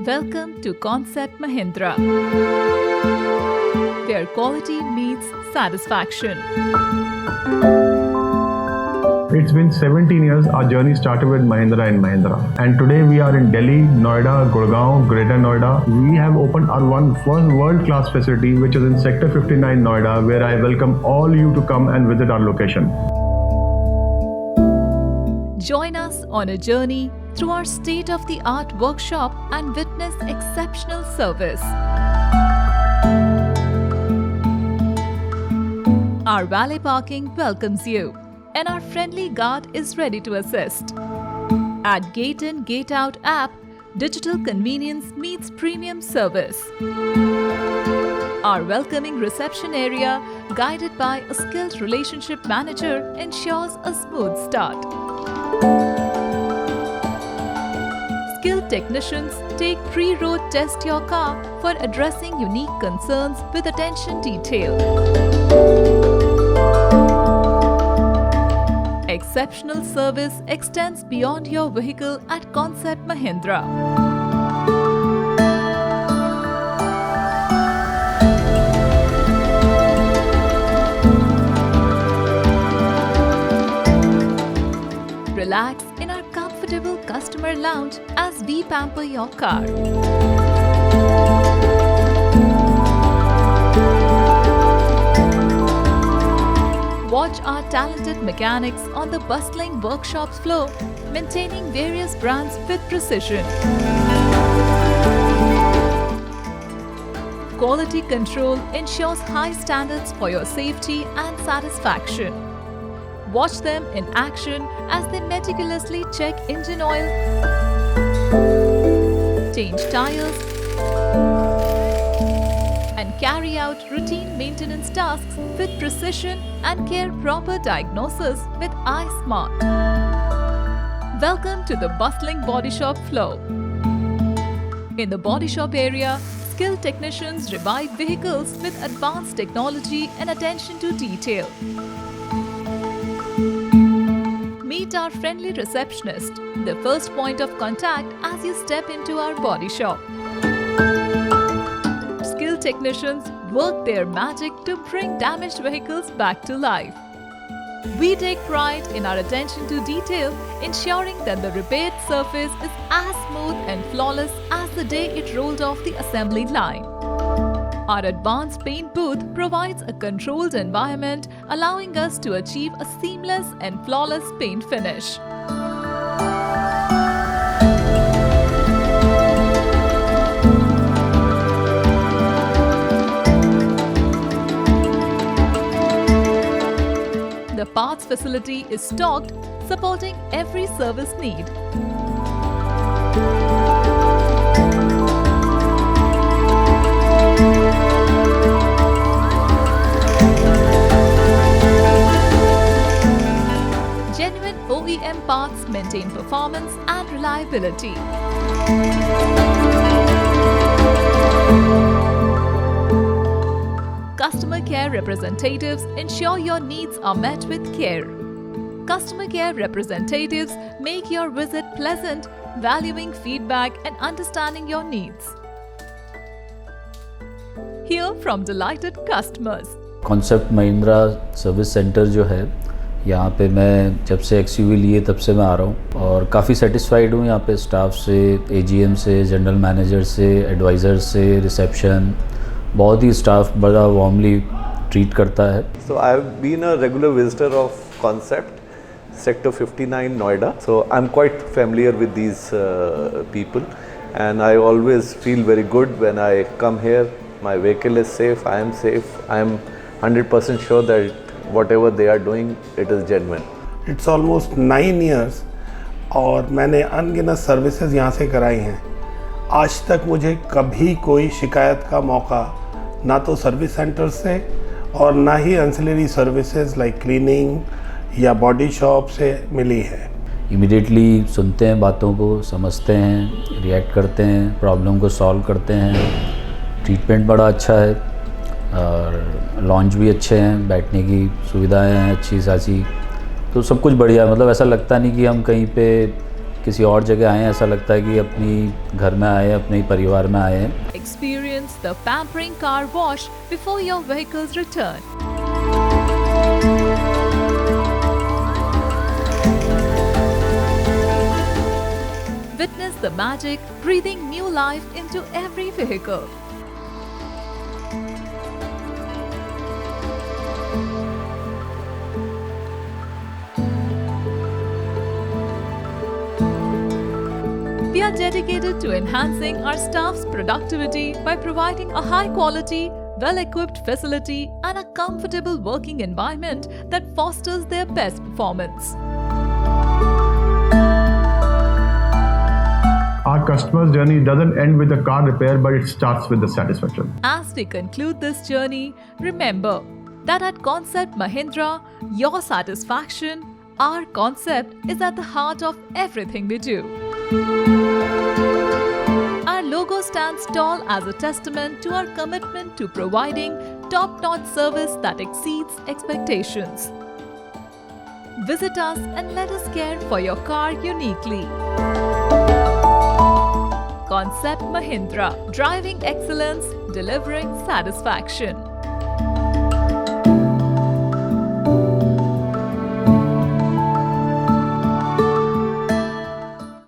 Welcome to Koncept Mahindra, where quality meets satisfaction. It's been 17 years. Our journey started with Mahindra and Mahindra. And today we are in Delhi, Noida, Gurgaon, Greater Noida. We have opened our first world-class facility, which is in Sector 59 Noida, where I welcome all you to come and visit our location. Join us on a journey through our state-of-the-art workshop and witness exceptional service. Our valet parking welcomes you, and our friendly guard is ready to assist. At Gate In, Gate Out app, digital convenience meets premium service. Our welcoming reception area, guided by a skilled relationship manager, ensures a smooth start. Skilled technicians take pre-road test your car for addressing unique concerns with attention detail. Exceptional service extends beyond your vehicle at Koncept Mahindra. Relax in our comfortable customer lounge as we pamper your car. Watch our talented mechanics on the bustling workshops floor, maintaining various brands with precision. Quality control ensures high standards for your safety and satisfaction. Watch them in action as they meticulously check engine oil, change tires, and carry out routine maintenance tasks with precision and care proper diagnosis with iSmart. Welcome to the bustling body shop floor. In the body shop area, skilled technicians revive vehicles with advanced technology and attention to detail. Meet our friendly receptionist, the first point of contact as you step into our body shop. Skilled technicians work their magic to bring damaged vehicles back to life. We take pride in our attention to detail, ensuring that the repaired surface is as smooth and flawless as the day it rolled off the assembly line. Our advanced paint booth provides a controlled environment, allowing us to achieve a seamless and flawless paint finish. The parts facility is stocked, supporting every service need. Genuine OEM parts maintain performance and reliability. Customer care representatives ensure your needs are met with care. Customer care representatives make your visit pleasant, valuing feedback and understanding your needs. Hear from delighted customers. Concept Mahindra service centre जो है, यहाँ पे मैं जब से XUV लिए तब से मैं आ रहा हूँ और काफ़ी सेटिस्फाइड हूँ यहाँ पे स्टाफ से, AGM से, जनरल मैनेजर से, एडवाइज़र से, रिसेप्शन, बहुत ही स्टाफ बड़ा वार्मली ट्रीट करता है. So I've been a regular visitor of Koncept, Sector 59 Noida. So I'm quite familiar with these people, and I always feel very good when I come here. My vehicle is safe, I am safe, I am 100% sure that whatever they are doing, it is genuine. It's almost 9 years और मैंने अनगिनत services यहाँ से कराई हैं. आज तक मुझे कभी कोई शिकायत का मौका ना तो सर्विस सेंटर से और ना ही एंसिलरी सर्विसेज लाइक क्लीनिंग या बॉडी शॉप से मिली है. इमीडिएटली सुनते हैं बातों को, समझते हैं, रिएक्ट करते हैं, प्रॉब्लम को सॉल्व करते हैं. ट्रीटमेंट बड़ा अच्छा है और लॉन्च भी अच्छे हैं, बैठने की सुविधाएं हैं अच्छी खासी, तो सब कुछ बढ़िया. मतलब ऐसा लगता नहीं कि हम कहीं पे किसी और जगह आए हैं, ऐसा लगता है कि अपनी घर में आए हैं, अपने ही परिवार में आए हैं। Experience the pampering car wash before your vehicle's return. Witness the magic breathing new life into every vehicle. We are dedicated to enhancing our staff's productivity by providing a high quality, well-equipped facility and a comfortable working environment that fosters their best performance. Our customer's journey doesn't end with a car repair, but it starts with the satisfaction. As we conclude this journey, remember that at Koncept Mahindra, your satisfaction, our concept, is at the heart of everything we do. Our logo stands tall as a testament to our commitment to providing top-notch service that exceeds expectations. Visit us and let us care for your car uniquely. Koncept Mahindra, driving excellence, delivering satisfaction.